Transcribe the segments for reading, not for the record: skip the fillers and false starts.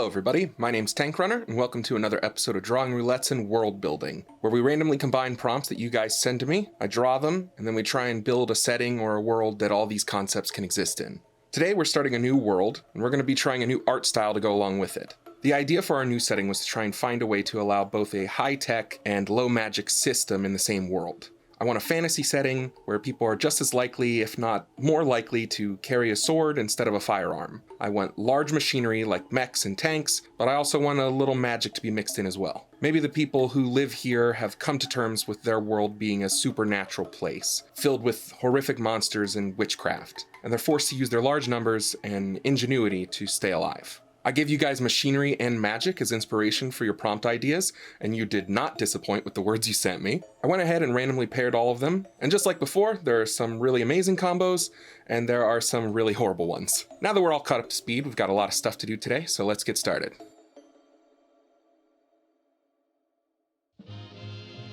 Hello everybody, my name's Tank Runner, and welcome to another episode of Drawing Roulettes and World Building, where we randomly combine prompts that you guys send to me, I draw them, and then we try and build a setting or a world that all these concepts can exist in. Today we're starting a new world, and we're going to be trying a new art style to go along with it. The idea for our new setting was to try and find a way to allow both a high-tech and low-magic system in the same world. I want a fantasy setting where people are just as likely, if not more likely, to carry a sword instead of a firearm. I want large machinery like mechs and tanks, but I also want a little magic to be mixed in as well. Maybe the people who live here have come to terms with their world being a supernatural place, filled with horrific monsters and witchcraft, and they're forced to use their large numbers and ingenuity to stay alive. I gave you guys machinery and magic as inspiration for your prompt ideas, and you did not disappoint with the words you sent me. I went ahead and randomly paired all of them, and just like before, there are some really amazing combos, and there are some really horrible ones. Now that we're all caught up to speed, we've got a lot of stuff to do today, so let's get started.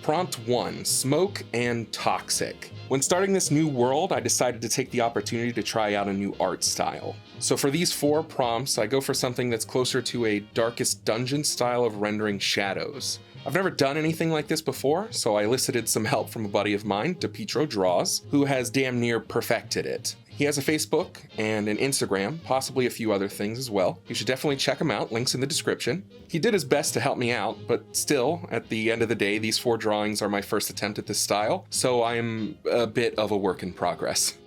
Prompt 1, Smoke and Toxic. When starting this new world, I decided to take the opportunity to try out a new art style. So for these 4 prompts, I go for something that's closer to a Darkest Dungeon style of rendering shadows. I've never done anything like this before, so I elicited some help from a buddy of mine, DePietro Draws, who has damn near perfected it. He has a Facebook and an Instagram, possibly a few other things as well. You should definitely check him out, links in the description. He did his best to help me out, but still, at the end of the day, these 4 drawings are my first attempt at this style, so I'm a bit of a work in progress.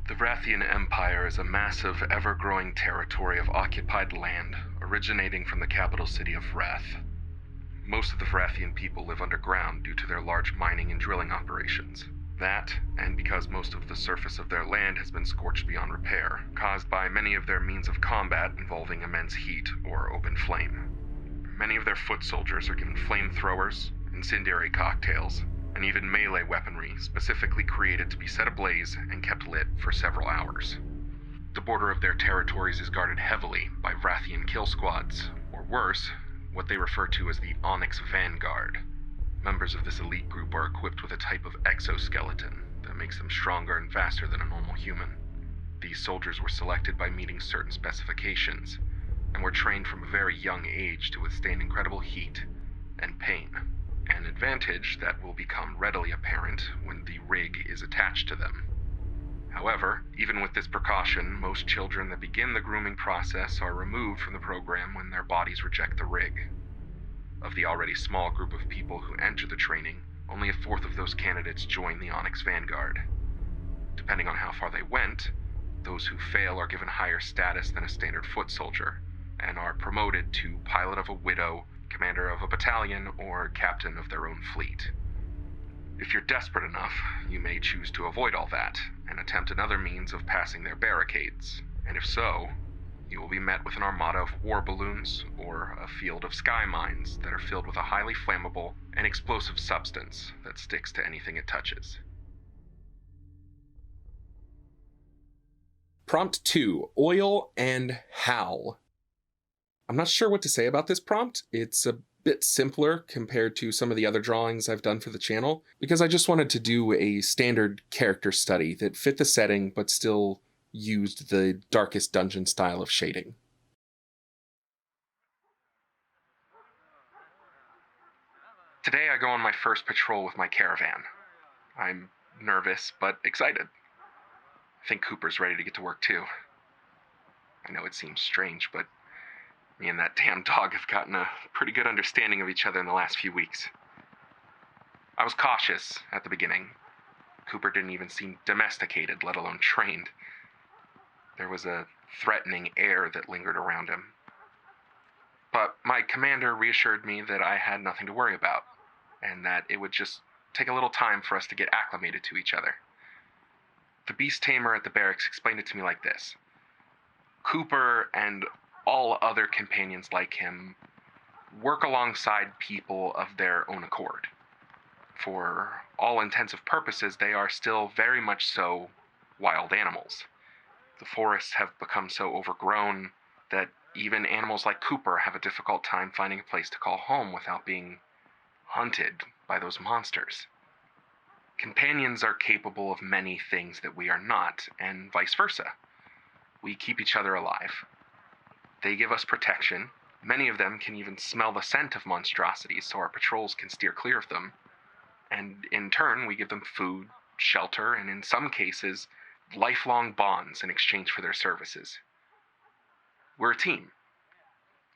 The Rathian Empire is a massive, ever-growing territory of occupied land, originating from the capital city of Wrath. Most of the Rathian people live underground due to their large mining and drilling operations. That, and because most of the surface of their land has been scorched beyond repair, caused by many of their means of combat involving immense heat or open flame. Many of their foot soldiers are given flamethrowers, incendiary cocktails, and even melee weaponry specifically created to be set ablaze and kept lit for several hours. The border of their territories is guarded heavily by Rathian kill squads, or worse, what they refer to as the Onyx Vanguard. Members of this elite group are equipped with a type of exoskeleton that makes them stronger and faster than a normal human. These soldiers were selected by meeting certain specifications, and were trained from a very young age to withstand incredible heat and pain, an advantage that will become readily apparent when the rig is attached to them. However, even with this precaution, most children that begin the grooming process are removed from the program when their bodies reject the rig. Of the already small group of people who enter the training, only a fourth of those candidates join the Onyx Vanguard. Depending on how far they went, those who fail are given higher status than a standard foot soldier, and are promoted to pilot of a widow, commander of a battalion, or captain of their own fleet. If you're desperate enough, you may choose to avoid all that, and attempt another means of passing their barricades, and if so, you will be met with an armada of war balloons, or a field of sky mines that are filled with a highly flammable and explosive substance that sticks to anything it touches. Prompt 2, Oil Hal. I'm not sure what to say about this prompt. It's a bit simpler compared to some of the other drawings I've done for the channel, because I just wanted to do a standard character study that fit the setting but still used the Darkest Dungeon style of shading. Today I go on my first patrol with my caravan. I'm nervous but excited. I think Cooper's ready to get to work too. I know it seems strange, but me and that damn dog have gotten a pretty good understanding of each other in the last few weeks. I was cautious at the beginning. Cooper didn't even seem domesticated, let alone trained. There was a threatening air that lingered around him. But my commander reassured me that I had nothing to worry about, and that it would just take a little time for us to get acclimated to each other. The beast tamer at the barracks explained it to me like this. Cooper and all other companions like him work alongside people of their own accord. For all intensive purposes, they are still very much so wild animals. The forests have become so overgrown that even animals like Cooper have a difficult time finding a place to call home without being hunted by those monsters. Companions are capable of many things that we are not, and vice versa. We keep each other alive. They give us protection. Many of them can even smell the scent of monstrosities, so our patrols can steer clear of them. And in turn, we give them food, shelter, and in some cases, lifelong bonds in exchange for their services. We're a team.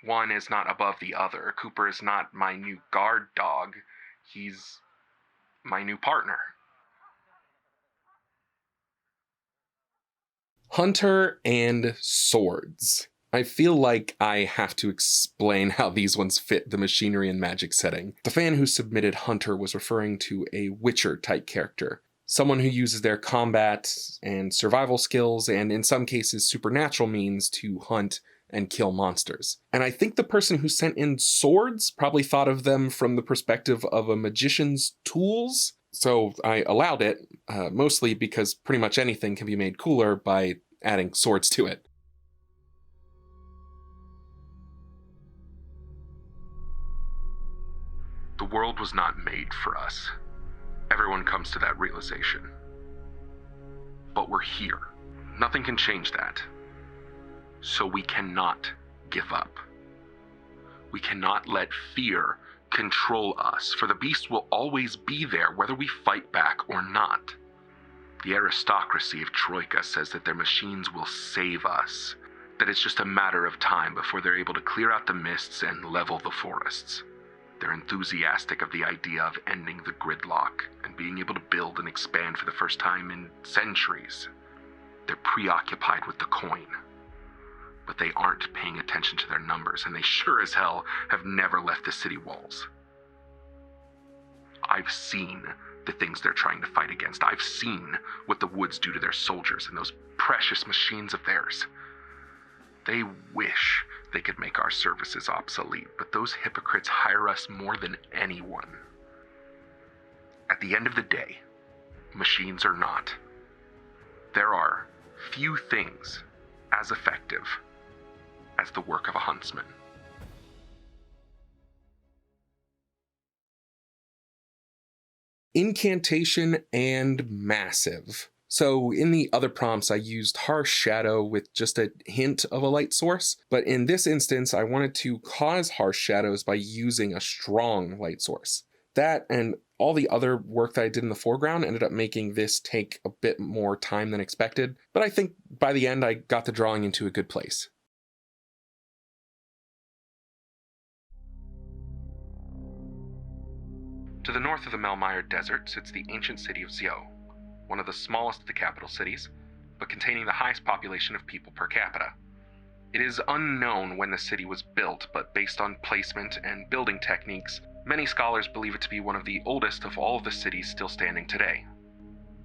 One is not above the other. Cooper is not my new guard dog. He's my new partner. Hunter and swords. I feel like I have to explain how these ones fit the machinery and magic setting. The fan who submitted Hunter was referring to a Witcher-type character. Someone who uses their combat and survival skills, and in some cases supernatural means, to hunt and kill monsters. And I think the person who sent in swords probably thought of them from the perspective of a magician's tools. So I allowed it, mostly because pretty much anything can be made cooler by adding swords to it. The world was not made for us. Everyone comes to that realization. But we're here. Nothing can change that. So we cannot give up. We cannot let fear control us, for the beast will always be there whether we fight back or not. The aristocracy of Troika says that their machines will save us, that it's just a matter of time before they're able to clear out the mists and level the forests. They're enthusiastic of the idea of ending the gridlock and being able to build and expand for the first time in centuries. They're preoccupied with the coin. But they aren't paying attention to their numbers, and they sure as hell have never left the city walls. I've seen the things they're trying to fight against. I've seen what the woods do to their soldiers and those precious machines of theirs. They wish they could make our services obsolete, but those hypocrites hire us more than anyone. At the end of the day, machines or not, there are few things as effective as the work of a huntsman. Incantation and massive. So in the other prompts, I used harsh shadow with just a hint of a light source, but in this instance, I wanted to cause harsh shadows by using a strong light source. That and all the other work that I did in the foreground ended up making this take a bit more time than expected, but I think by the end I got the drawing into a good place. To the north of the Melmire Desert sits the ancient city of Zio, one of the smallest of the capital cities, but containing the highest population of people per capita. It is unknown when the city was built, but based on placement and building techniques, many scholars believe it to be one of the oldest of all of the cities still standing today.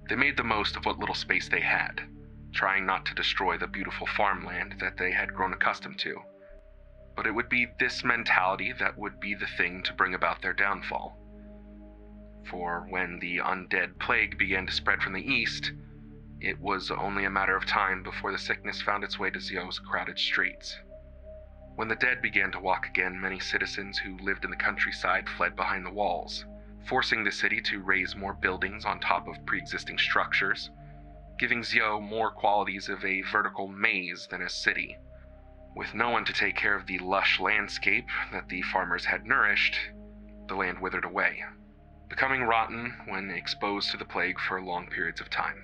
They made the most of what little space they had, trying not to destroy the beautiful farmland that they had grown accustomed to. But it would be this mentality that would be the thing to bring about their downfall. For when the undead plague began to spread from the east, it was only a matter of time before the sickness found its way to Zio's crowded streets. When the dead began to walk again, many citizens who lived in the countryside fled behind the walls, forcing the city to raise more buildings on top of pre-existing structures, giving Zio more qualities of a vertical maze than a city. With no one to take care of the lush landscape that the farmers had nourished, the land withered away, becoming rotten when exposed to the plague for long periods of time.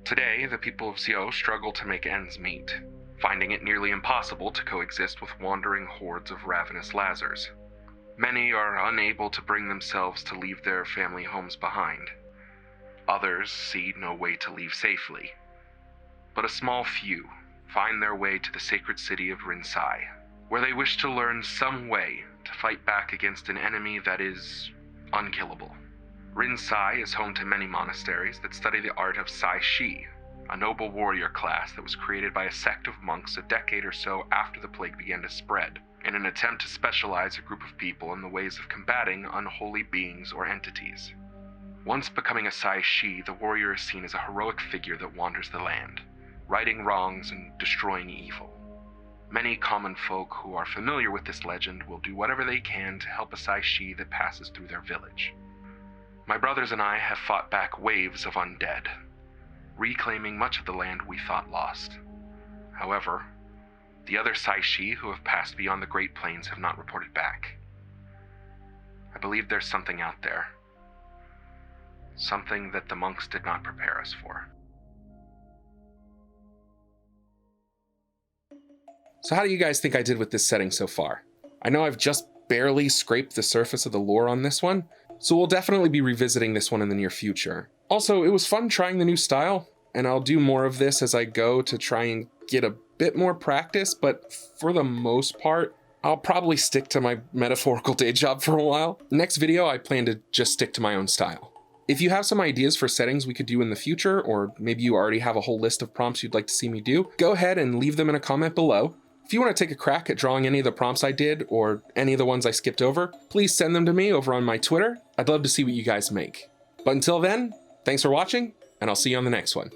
Today, the people of Zio struggle to make ends meet, finding it nearly impossible to coexist with wandering hordes of ravenous Lazars. Many are unable to bring themselves to leave their family homes behind. Others see no way to leave safely. But a small few find their way to the sacred city of Rinsai, where they wish to learn some way to fight back against an enemy that is unkillable. Rinsai is home to many monasteries that study the art of Sai Shi, a noble warrior class that was created by a sect of monks a decade or so after the plague began to spread, in an attempt to specialize a group of people in the ways of combating unholy beings or entities. Once becoming a Sai Shi, the warrior is seen as a heroic figure that wanders the land, righting wrongs and destroying evil. Many common folk who are familiar with this legend will do whatever they can to help a Sai Shi that passes through their village. My brothers and I have fought back waves of undead, reclaiming much of the land we thought lost. However, the other Saishi who have passed beyond the Great Plains have not reported back. I believe there's something out there. Something that the monks did not prepare us for. So how do you guys think I did with this setting so far? I know I've just barely scraped the surface of the lore on this one, so we'll definitely be revisiting this one in the near future. Also, it was fun trying the new style, and I'll do more of this as I go to try and get a bit more practice, but for the most part, I'll probably stick to my metaphorical day job for a while. Next video, I plan to just stick to my own style. If you have some ideas for settings we could do in the future, or maybe you already have a whole list of prompts you'd like to see me do, go ahead and leave them in a comment below. If you want to take a crack at drawing any of the prompts I did, or any of the ones I skipped over, please send them to me over on my Twitter. I'd love to see what you guys make. But until then, thanks for watching, and I'll see you on the next one.